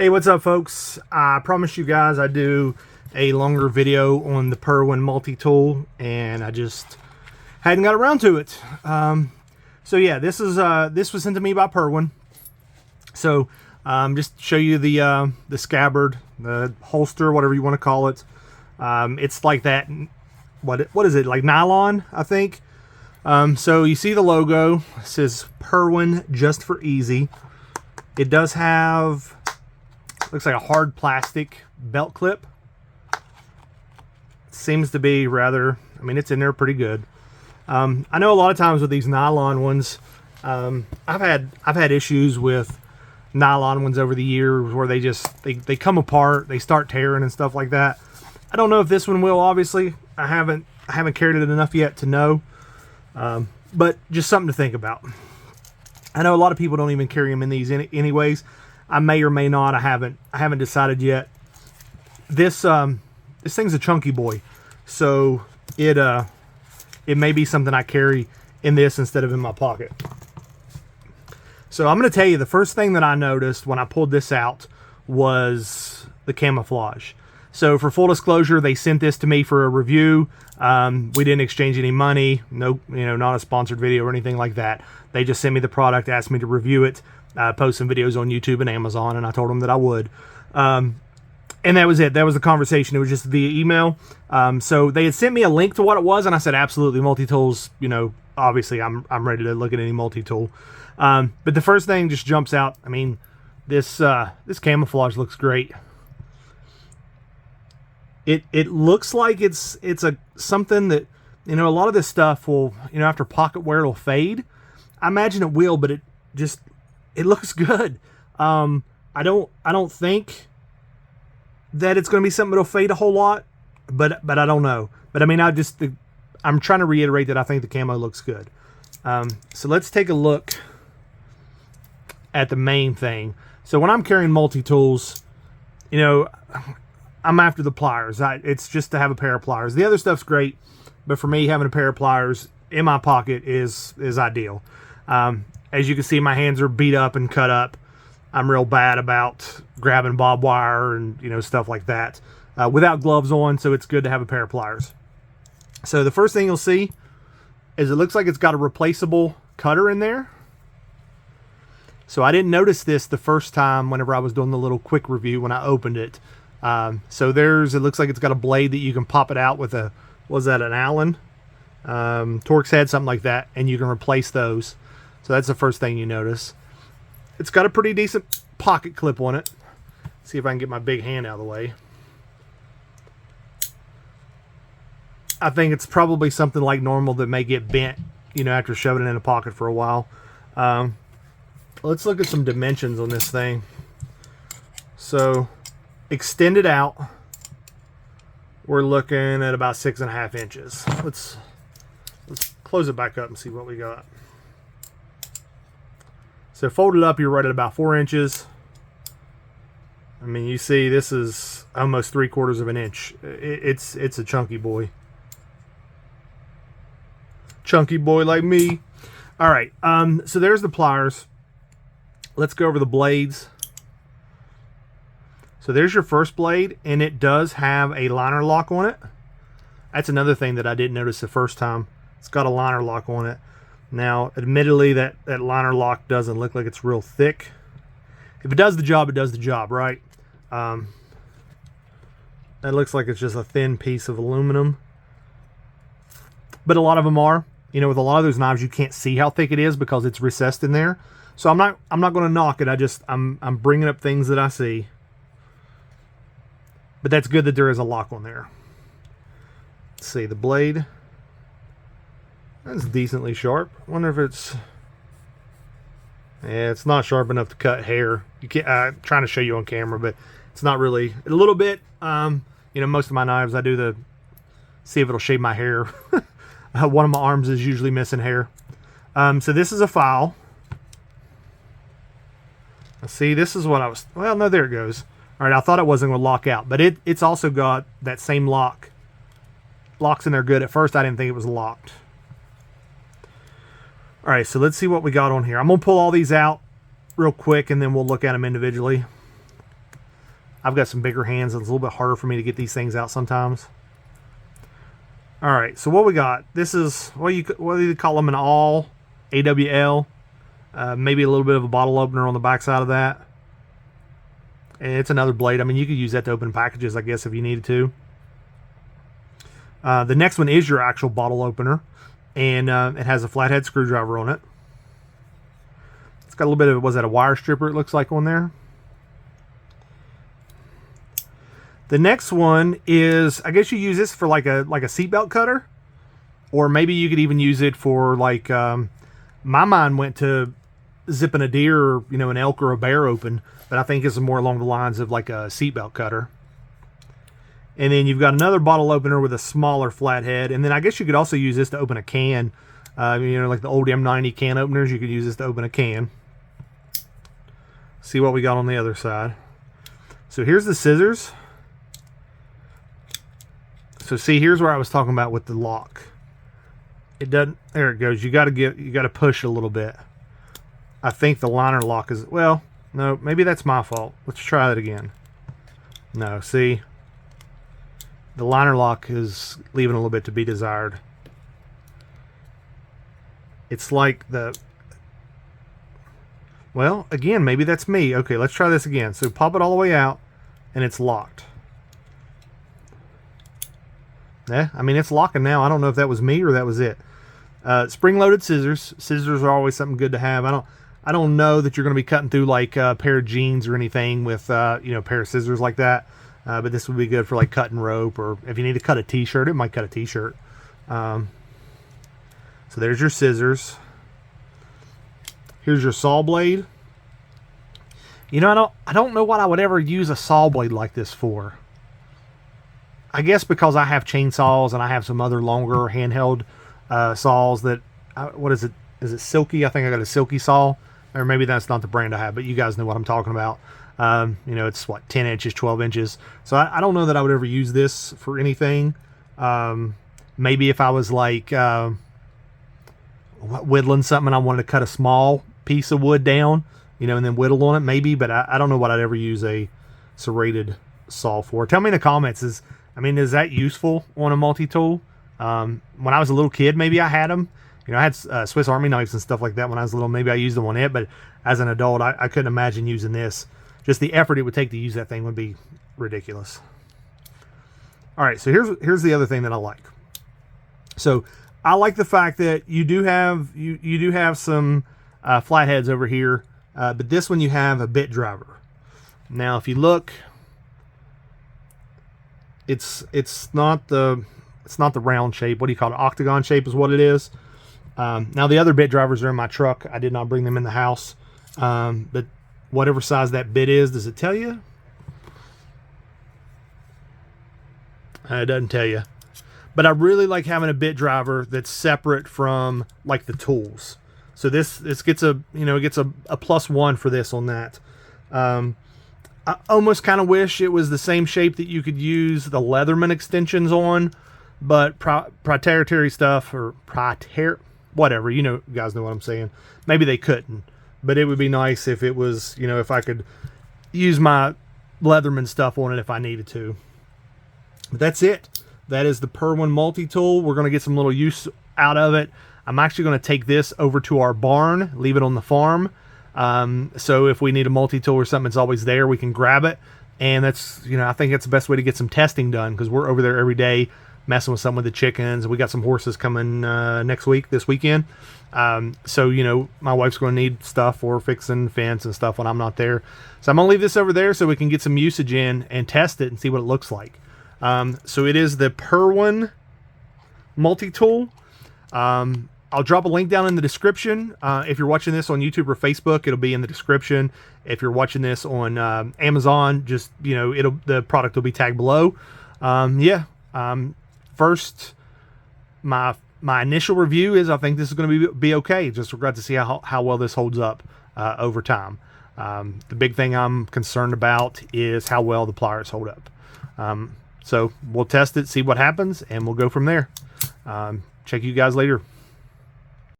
Hey, what's up, folks? I promised you guys I'd do a longer video on the Perwin multi-tool, and I just hadn't got around to it. So yeah, this was sent to me by Perwin. So just to show you the scabbard, the holster, whatever you want to call it. It's like that. What is it, like nylon, I think? So you see the logo. It says Perwin, just for easy. It does have, looks like a hard plastic belt clip. Seems to be rather, I mean, it's in there pretty good. I know a lot of times with these nylon ones, I've had issues with nylon ones over the years where they come apart, they start tearing and stuff like that. I don't know if this one will. Obviously, I haven't carried it enough yet to know, but just something to think about. I know a lot of people don't even carry them in these anyways. I may or may not. I haven't decided yet. This thing's a chunky boy, so it may be something I carry in this instead of in my pocket. So I'm going to tell you, the first thing that I noticed when I pulled this out was the camouflage. So for full disclosure, they sent this to me for a review. We didn't exchange any money. No, not a sponsored video or anything like that. They just sent me the product, asked me to review it, post some videos on YouTube and Amazon, and I told them that I would. And that was it. That was the conversation. It was just via email. So they had sent me a link to what it was, and I said, absolutely, multi-tools, obviously I'm ready to look at any multi-tool. But the first thing just jumps out. I mean, this camouflage looks great. It looks like it's something that, a lot of this stuff will, after pocket wear, it'll fade. I imagine it will, but it looks good. I don't think that it's going to be something that'll fade a whole lot, but I don't know. But I mean, I'm trying to reiterate that I think the camo looks good. So let's take a look at the main thing. So when I'm carrying multi-tools, I'm after the pliers. It's just to have a pair of pliers. The other stuff's great, but for me, having a pair of pliers in my pocket is ideal. As you can see, my hands are beat up and cut up. I'm real bad about grabbing barbed wire and stuff like that without gloves on, so it's good to have a pair of pliers. So the first thing you'll see is it looks like it's got a replaceable cutter in there. So I didn't notice this the first time whenever I was doing the little quick review when I opened it. So it looks like it's got a blade that you can pop it out with an Allen? Torx head, something like that, and you can replace those. So that's the first thing you notice. It's got a pretty decent pocket clip on it. See if I can get my big hand out of the way. I think it's probably something like normal that may get bent, after shoving it in a pocket for a while. Let's look at some dimensions on this thing. So, extended out, we're looking at about 6.5 inches. Let's close it back up and see what we got. So folded up, you're right at about 4 inches. I mean, you see this is almost 3/4 of an inch. It's a chunky boy. Chunky boy like me. All right, so there's the pliers. Let's go over the blades. So there's your first blade, and it does have a liner lock on it. That's another thing that I didn't notice the first time. It's got a liner lock on it. Now, admittedly, that liner lock doesn't look like it's real thick. If it does the job, it does the job, right? That looks like it's just a thin piece of aluminum. But a lot of them are. With a lot of those knives, you can't see how thick it is because it's recessed in there. So I'm not going to knock it. I'm bringing up things that I see. But that's good that there is a lock on there. Let's see, the blade. That's decently sharp. I wonder if it's... Yeah, it's not sharp enough to cut hair. You can't. I'm trying to show you on camera, but it's not really. A little bit. Most of my knives, I do see if it'll shave my hair. One of my arms is usually missing hair. So this is a file. See, this is what I was... Well, no, there it goes. All right, I thought it wasn't going to lock out, but it's also got that same lock. Locks in there good. At first, I didn't think it was locked. All right, so let's see what we got on here. I'm going to pull all these out real quick, and then we'll look at them individually. I've got some bigger hands, and it's a little bit harder for me to get these things out sometimes. All right, so what we got? This is, what do you call them, an awl, AWL. Maybe a little bit of a bottle opener on the back side of that. And it's another blade. I mean, you could use that to open packages, I guess, if you needed to. The next one is your actual bottle opener, and it has a flathead screwdriver on it. It's got a little bit of, was that a wire stripper it looks like on there? The next one is, I guess you use this for like a seatbelt cutter, or maybe you could even use it for like, my mind went to zipping a deer, or, you know, an elk or a bear open, but I think it's more along the lines of like a seatbelt cutter. And then you've got another bottle opener with a smaller flathead, and then I guess you could also use this to open a can. You know, like the old M90 can openers, you could use this to open a can. See what we got on the other side. So here's the scissors. So see, here's where I was talking about with the lock. It doesn't, there it goes. You got to push a little bit. I think the liner lock is, well, no, maybe that's my fault. Let's try that again. No, see, the liner lock is leaving a little bit to be desired. It's like the, well, again, maybe that's me. Okay, let's try this again. So pop it all the way out, and it's locked. Yeah, I mean, it's locking now. I don't know if that was me or that was it. Spring-loaded scissors. Scissors are always something good to have. I don't know that you're going to be cutting through like a pair of jeans or anything with you know, a pair of scissors like that. But this would be good for like cutting rope, or if you need to cut a t-shirt, it might cut a t-shirt. So there's your scissors. Here's your saw blade. You know, I don't know what I would ever use a saw blade like this for. I guess because I have chainsaws and I have some other longer handheld saws that, what is it? Is it Silky? I think I got a Silky saw, or maybe that's not the brand I have, but you guys know what I'm talking about. You know, it's what, 10 inches, 12 inches. So I don't know that I would ever use this for anything. Maybe if I was like whittling something and I wanted to cut a small piece of wood down, you know, and then whittle on it, maybe, but I don't know what I'd ever use a serrated saw for. Tell me in the comments, is that useful on a multi-tool? When I was a little kid, maybe I had them. You know, I had Swiss Army knives and stuff like that when I was little. Maybe I used them on it, but as an adult, I couldn't imagine using this. Just the effort it would take to use that thing would be ridiculous. All right, so here's the other thing that I like. So I like the fact that you do have some flatheads over here, but this one you have a bit driver. Now, if you look, it's not the round shape. What do you call it? Octagon shape is what it is. Now the other bit drivers are in my truck. I did not bring them in the house. But whatever size that bit is, does it tell you? It doesn't tell you. But I really like having a bit driver that's separate from like the tools. So this gets a, you know, it gets a +1 for this on that. I almost kind of wish it was the same shape that you could use the Leatherman extensions on, but proprietary stuff, or whatever, you guys know what I'm saying. Maybe they couldn't, but it would be nice if it was, you know, if I could use my Leatherman stuff on it if I needed to. But that's it. That is the Perwin multi-tool. We're going to get some little use out of it. I'm actually going to take this over to our barn, leave it on the farm. So if we need a multi-tool or something, it's always there. We can grab it. And that's, you know, I think that's the best way to get some testing done, because we're over there every day messing with some of the chickens. We got some horses coming this weekend. So, you know, my wife's going to need stuff for fixing fence and stuff when I'm not there. So I'm going to leave this over there so we can get some usage in and test it and see what it looks like. So it is the Perwin multi-tool. I'll drop a link down in the description. If you're watching this on YouTube or Facebook, it'll be in the description. If you're watching this on Amazon, just, you know, the product will be tagged below. First, my initial review is I think this is going to be okay. Just regret to see how well this holds up over time. The big thing I'm concerned about is how well the pliers hold up. So we'll test it, see what happens, and we'll go from there. Check you guys later.